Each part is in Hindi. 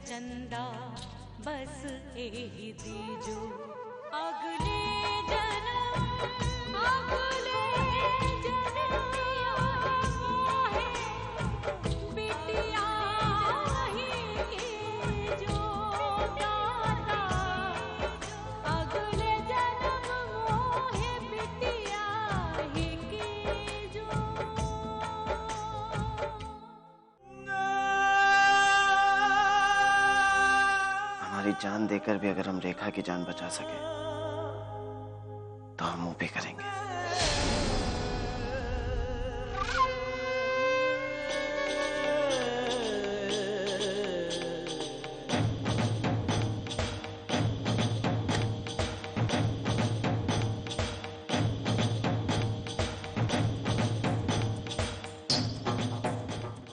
चंदा बस एही दीजो अगले जन्म मोहे बिटिया ही के जो दाता अगले जन्म मोहे बिटिया ही के जो। हमारी जान देकर भी अगर हम रेखा की जान बचा सके तो हम वो भी करेंगे।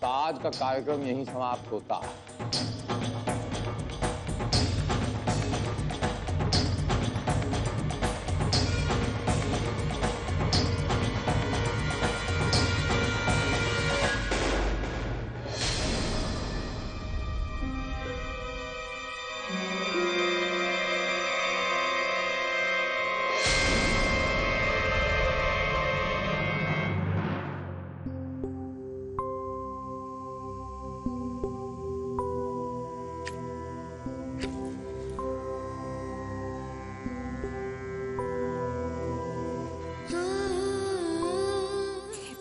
तो आज का कार्यक्रम यहीं समाप्त होता है।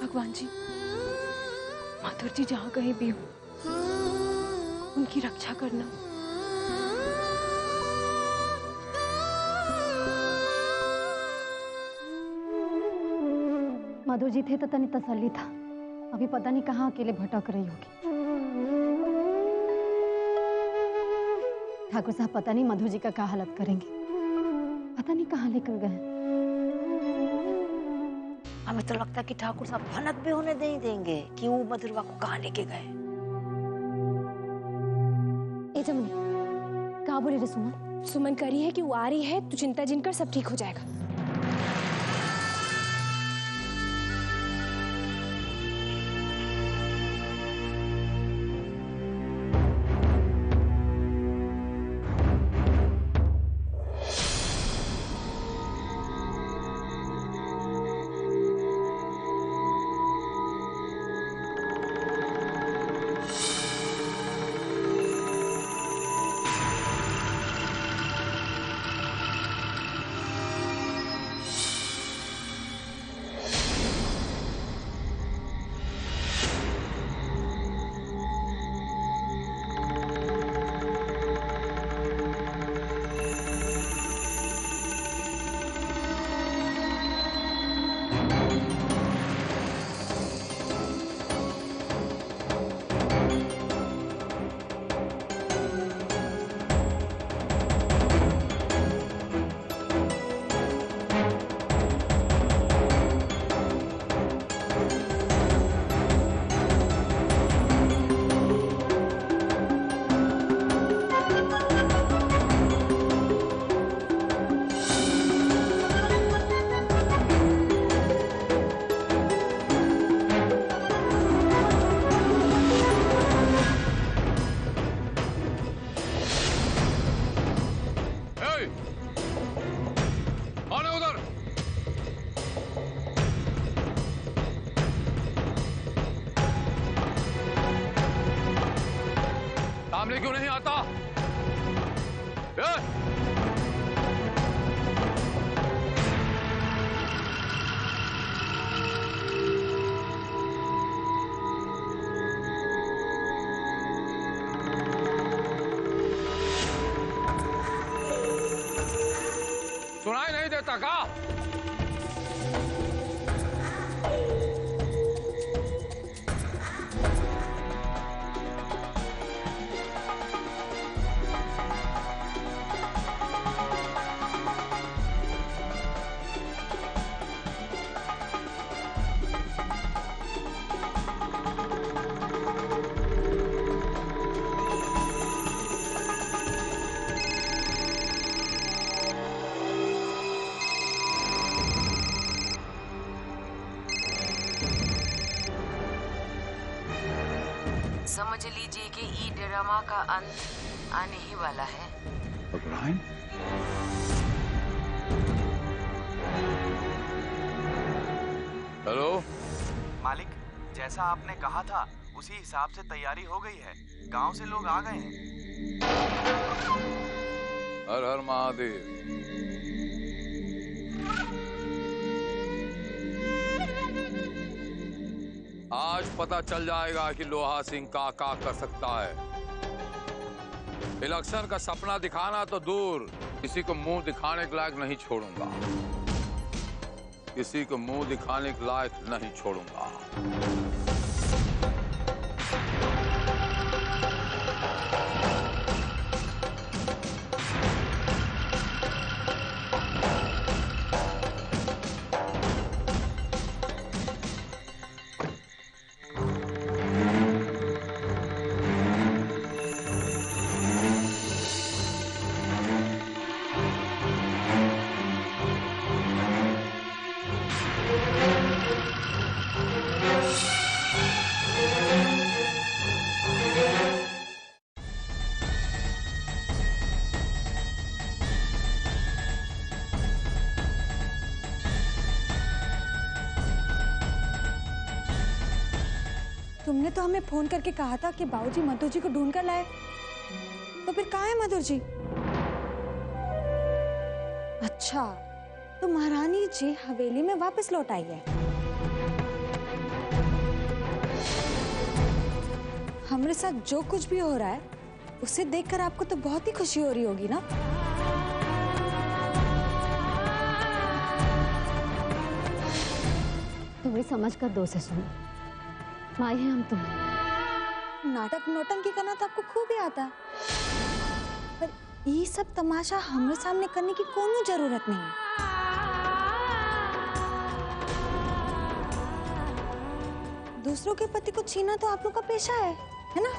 भगवान जी, माधुर जी जहाँ कहीं भी हो उनकी रक्षा करना। माधुर जी थे तो तनी तसल्ली था, अभी पता नहीं कहाँ अकेले भटक रही होगी। ठाकुर साहब पता नहीं माधुर जी का क्या हालत करेंगे, पता नहीं कहाँ लेकर गए। हमें तो लगता है कि ठाकुर साहब भनक भी होने नहीं देंगे कि वो मधुरवा को कहाँ लेके गए। ए जमुनी, कहाँ बोली रे सुमन? सुमन करी है कि वो आ रही है तो चिंता जिन कर सब ठीक हो जाएगा। सामने क्यों नहीं आता? सुनाई नहीं देता का? ई ड्रामा का अंत आने ही वाला है। अग्रहायण? हेलो मालिक, जैसा आपने कहा था उसी हिसाब से तैयारी हो गई है। गांव से लोग आ गए हैं। हर हर महादेव। आज पता चल जाएगा कि लोहा सिंह का कर सकता है। इलेक्शन का सपना दिखाना तो दूर, किसी को मुंह दिखाने के लायक नहीं छोड़ूंगा। किसी को मुंह दिखाने के लायक नहीं छोड़ूंगा। तुमने तो हमें फोन करके कहा था कि बाबूजी मधुर जी को ढूंढ कर लाए, तो फिर कहाँ है मधुर जी? अच्छा, तो महारानी जी हवेली में वापस लौट आई है। हमारे साथ जो कुछ भी हो रहा है उसे देखकर आपको तो बहुत ही खुशी हो रही होगी ना? तुम्हारी समझ का दोष है सुनो। माए हैं हम तुम। नाटक नौटंकी करना तो आपको खूब ही आता है, पर ये सब तमाशा हमारे सामने करने की कोनो जरूरत नहीं है। दूसरों के पति को छीना तो आप लोग का पेशा है ना?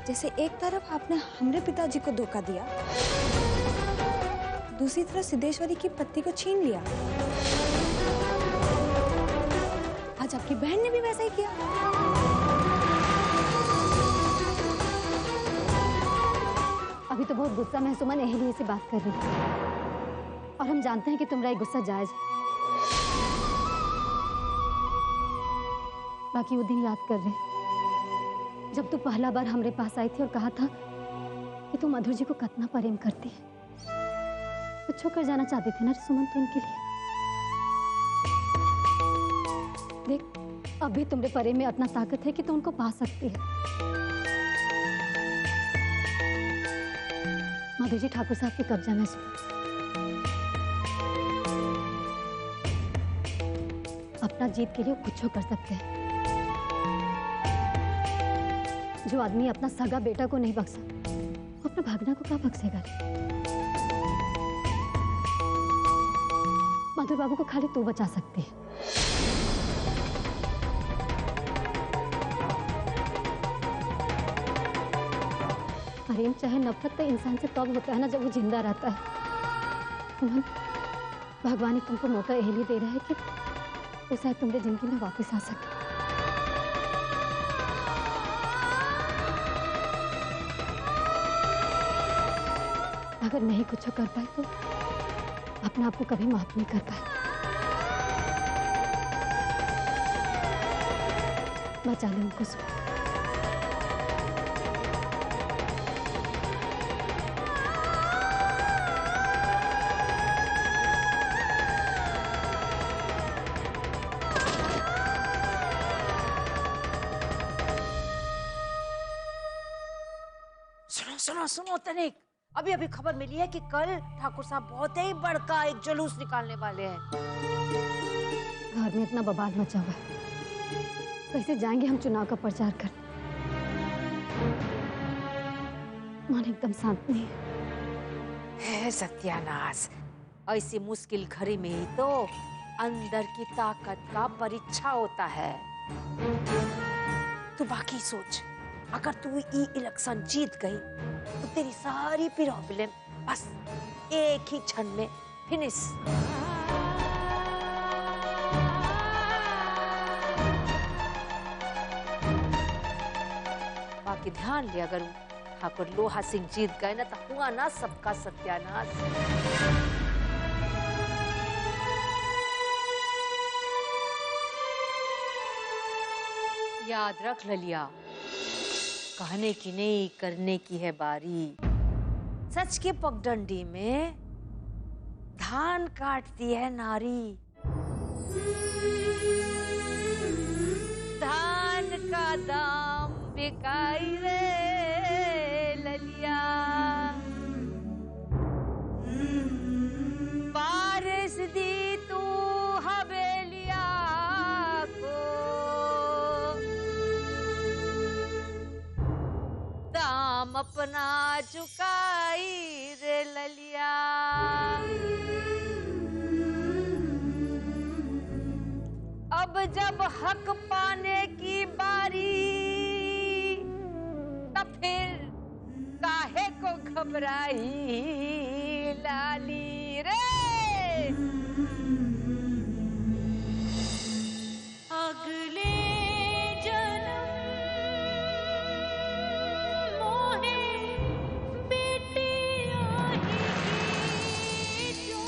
जैसे एक तरफ आपने हमारे पिताजी को धोखा दिया, दूसरी तरफ सिद्धेश्वरी की पत्नी को छीन लिया। आज आपकी बहन ने भी वैसा ही किया। अभी तो बहुत गुस्सा में सुमन एहलिए से बात कर रही है, और हम जानते हैं कि तुम्हारा ये गुस्सा जायज है। बाकी वो दिन याद कर रहे जब तू पहला बार हमारे पास आई थी और कहा था कि तू मधुर जी को कितना प्रेम करती है। कुछ कर जाना चाहती थी ना सुमन तू उनके लिए। देख, अब भी तुम्हारे प्रेम में इतना ताकत है कि तू उनको पा सकती है। मधुर जी ठाकुर साहब के कब्जा में सुन। अपना जीत के लिए कुछ कर सकते हैं। जो आदमी अपना सगा बेटा को नहीं बख्शा, वो अपने भागना को क्या बख्शेगा? मधुर बाबू को खाली तू बचा सकती है। प्रेम चाहे नफरत तो इंसान से तब होता है ना जब वो जिंदा रहता है। भगवान ने तुमको मौका यही दे रहा है कि वो शायद तुम्हारी जिंदगी में वापस आ सके। अगर नहीं कुछ कर पाए तो अपने आप को कभी माफ नहीं कर पाए। बचा ले उनको। सुनो सुनो सुनो तनिक, अभी अभी खबर मिली है कि कल ठाकुर साहब बहुत ही बड़का एक जुलूस निकालने वाले हैं। घर में इतना बवाल मचा हुआ है, कैसे जाएंगे हम चुनाव का प्रचार कर? मन एकदम शांत नहीं है। सत्यानाश, ऐसी मुश्किल घड़ी में ही तो अंदर की ताकत का परीक्षा होता है। तू बाकी सोच, अगर तू ये इलेक्शन जीत गई तो तेरी सारी प्रॉब्लम बस एक ही क्षण में फिनिश। बाकी ध्यान ले, अगर ठाकुर लोहा सिंह जीत गए ना तो हुआ ना सबका सत्यानाश। याद रख ललिया, कहने की नहीं करने की है बारी। सच के पगडंडी में धान काटती है नारी। धान का दाम बिकाई रे ललिया, बारिश दी तू हवेलिया को, दाम अपना चुकाई रे ललिया। अब जब हक पाने की बारी, तब फिर काहे को घबराई लाली रे। अगले जन्म मोहे बेटिया ही जो,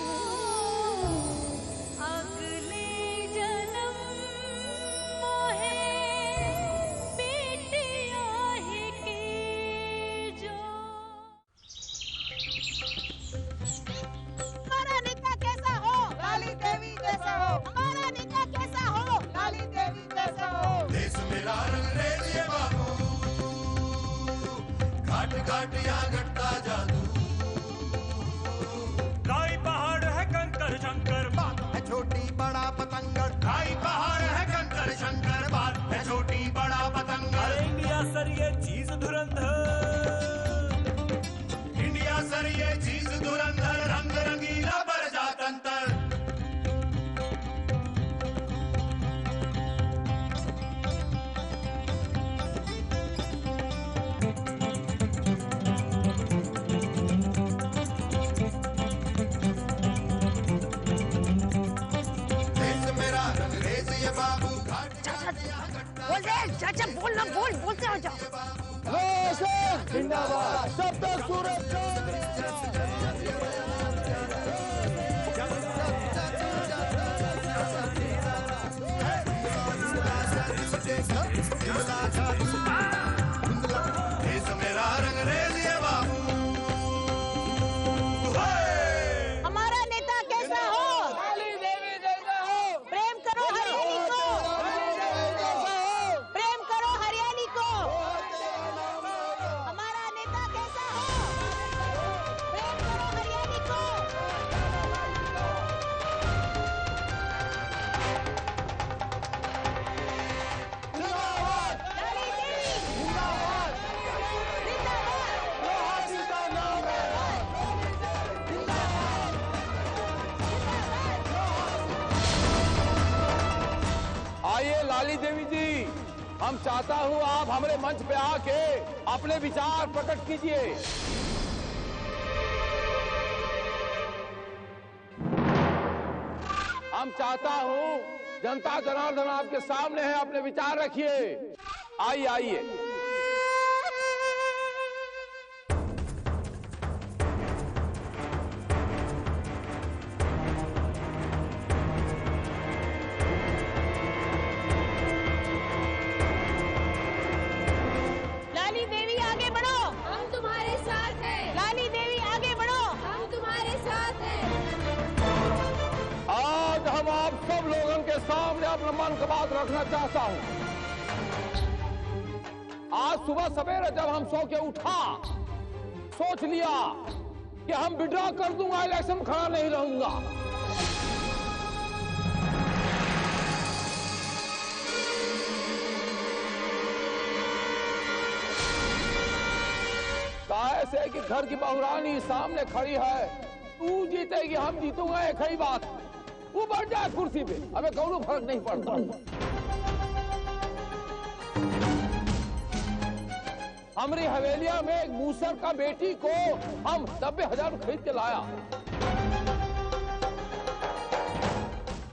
अगले जन्म मोहे बेटिया ही की जो। हमारा निकाह कैसा हो? लाली देवी जैसा हो। हमारा निकाह कैसा हो? लाली देवी जैसा हो। देश मेरा रंगरेजिए बाबू, घाट घाट यहाँ घटता जादू। खाई पहाड़ है कंकर शंकर, बात है छोटी बड़ा पतंगर। खाई पहाड़ है कंकर शंकर, बात है छोटी बड़ा पतंगर। इंडिया सर ये चीज धुरंधर, इंडिया सर ये चीज धुरंधर, रंग रंगीला पर जातंतर। देश मेरा रंगरेजिए बाबू, घाट बोल दे चाचा, बोल ना, बोलते हो जाओ। जिंदाबाद, सब तक सूरज देश मेरा रंगरेजिए बाबू। हमारा नेता कैसा हो? लाली देवी जैसा हो। प्रेम करो हरियाणी को, प्रेम करो हरियाणी को। हमारा नेता कैसा हो? प्रेम करो हरियाणी को। लाली देवी जिंदाबाद, आइए लाली देवी जी, हम चाहता हूँ आप हमारे मंच पे आके अपने विचार प्रकट कीजिए। हम चाहता हूँ जनता जनार्दन आपके सामने है, अपने विचार रखिए। आइए आइए। लाली देवी आगे बढ़ो, हम तुम्हारे साथ हैं। लाली देवी आगे बढ़ो, हम तुम्हारे साथ हैं। आज हम आप सब लोगों के सामने अपना मन की बात रखना चाहता हूँ। आज सुबह सवेरे जब हम सो के उठा, सोच लिया कि हम विड्रॉ कर दूंगा, इलेक्शन में खड़ा नहीं रहूंगा। ऐसे कि घर की बहुरानी सामने खड़ी है, तू जीतेगी हम जीतूंगा, एक ही बात। वो बैठ जाए कुर्सी पे, हमें कौनो फर्क नहीं पड़ता। हमारी हवेलिया में एक मूसर का बेटी को हम 90,000 खरीद के लाया,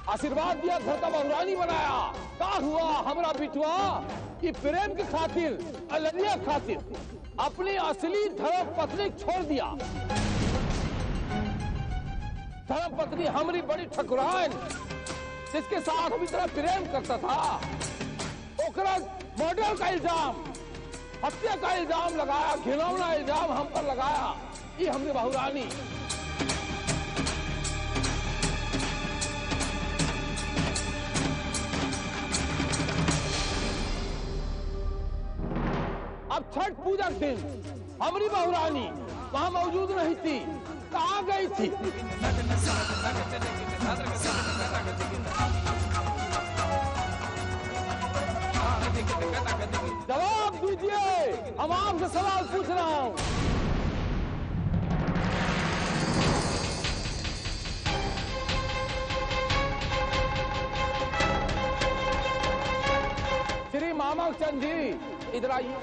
आशीर्वाद दिया, घर का बहुरानी बनाया। का हुआ हमरा बिटवा कि प्रेम की खातिर अलनिया खातिर अपनी असली धर्म पत्नी छोड़ दिया। धर्म पत्नी हमारी बड़ी ठकुराइन जिसके साथ हम इतना प्रेम करता था, ओकरा मर्डर का इल्जाम, हत्या का इल्जाम लगाया, घिनौना इल्जाम हम पर लगाया। ये हमने बहुरानी अब छठ पूजा के दिन हमारी बहुरानी वहां मौजूद नहीं थी, कहाँ गई थी? जवाब दीजिए, हम आपसे सवाल पूछ रहा हूँ। श्री मामक चंद जी इधर आइए।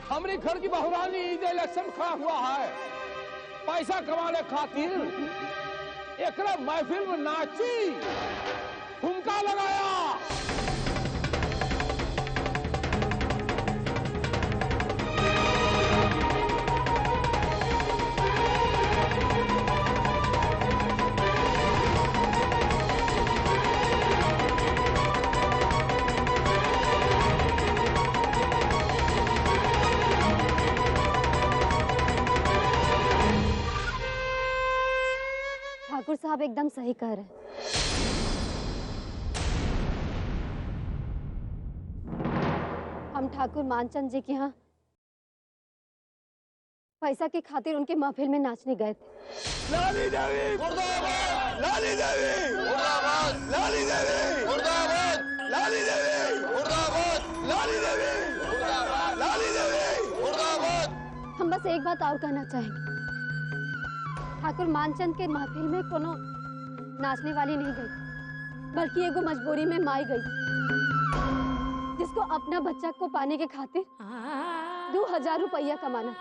हमारे घर की बहुरानी इलेक्शन खड़ा हुआ है, पैसा कमाने खातिर एकरा महफिल में नाची, ठुमका लगाया। ठाकुर साहब एकदम सही कह रहे हैं। हम ठाकुर मानचंद जी के यहाँ पैसा की खातिर उनके महफिल में नाचने गए थे। लाली देवी मुर्दाबाद, लाली देवी मुर्दाबाद, लाली देवी मुर्दाबाद, लाली देवी मुर्दाबाद, लाली देवी मुर्दाबाद, लाली देवी मुर्दाबाद। हम बस एक बात और कहना चाहेंगे, ठाकुर मानचंद के महफिल में कोनो नाचने वाली नहीं गई, बल्कि एगो मजबूरी में माई गई, जिसको अपना बच्चा को पाने के खातिर 2000 रुपया कमाना।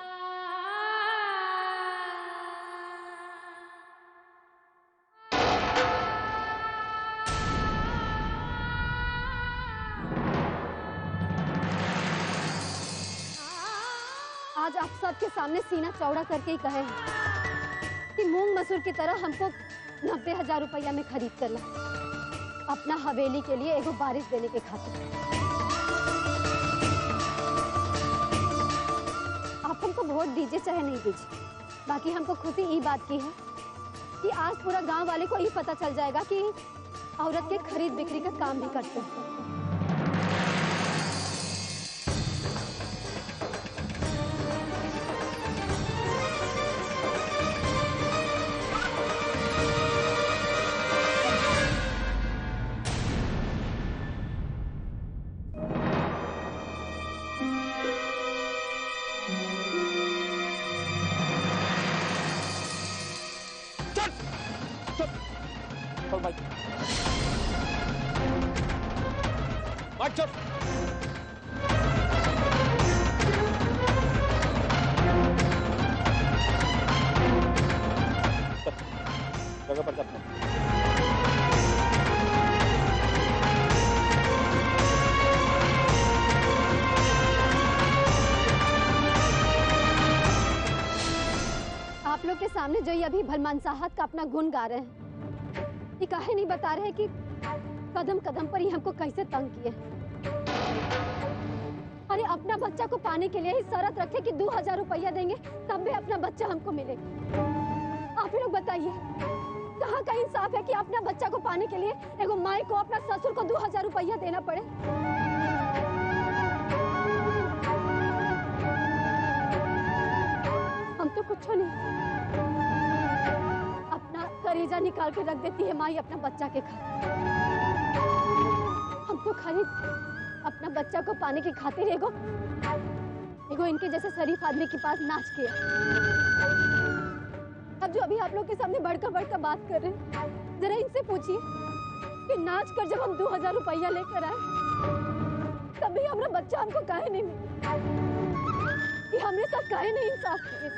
आज आप सबके सामने सीना चौड़ा करके ही कहे कि मूंग मसूर की तरह हमको 90,000 रुपया में खरीद कर ला, अपना हवेली के लिए एगो बारिश देने के खातिर। आप हमको वोट दीजिए चाहे नहीं दीजिए, बाकी हमको खुशी ये बात की है कि आज पूरा गांव वाले को ये पता चल जाएगा कि औरत के खरीद बिक्री का काम भी करते हैं। जगह पर जाते हैं। आप लोग के सामने जो ये अभी भलमान साहब का अपना गुण गा रहे हैं, ये काहे नहीं बता रहे कि कदम कदम पर ही हमको कैसे तंग किए। अरे अपना बच्चा को पाने के लिए ही शर्त रखे कि 2000 रुपया देंगे तब भी अपना बच्चा हमको मिलेगा। आप ही लोग बताइए, कहाँ का इंसाफ है कि अपना बच्चा को पाने के लिए एगो माई को अपना ससुर को 2000 रुपया देना पड़े। हम तो कुछ नहीं, अपना करेजा निकाल के रख देती है माई अपना बच्चा के खातिर। हम तो खाली अपना बच्चा को पाने की खातिर एगो इनके जैसे शरीफ आदमी के पास नाच किया। अब जो अभी आप लोग के सामने बढ़कर बात कर रहे हैं, जरा इनसे पूछिए कि नाच कर जब हम 2000 रुपया लेकर आए कभी हमरा बच्चा हमको काहे नहीं मिली, कि हमरे साथ काहे नहीं इंसाफ किए।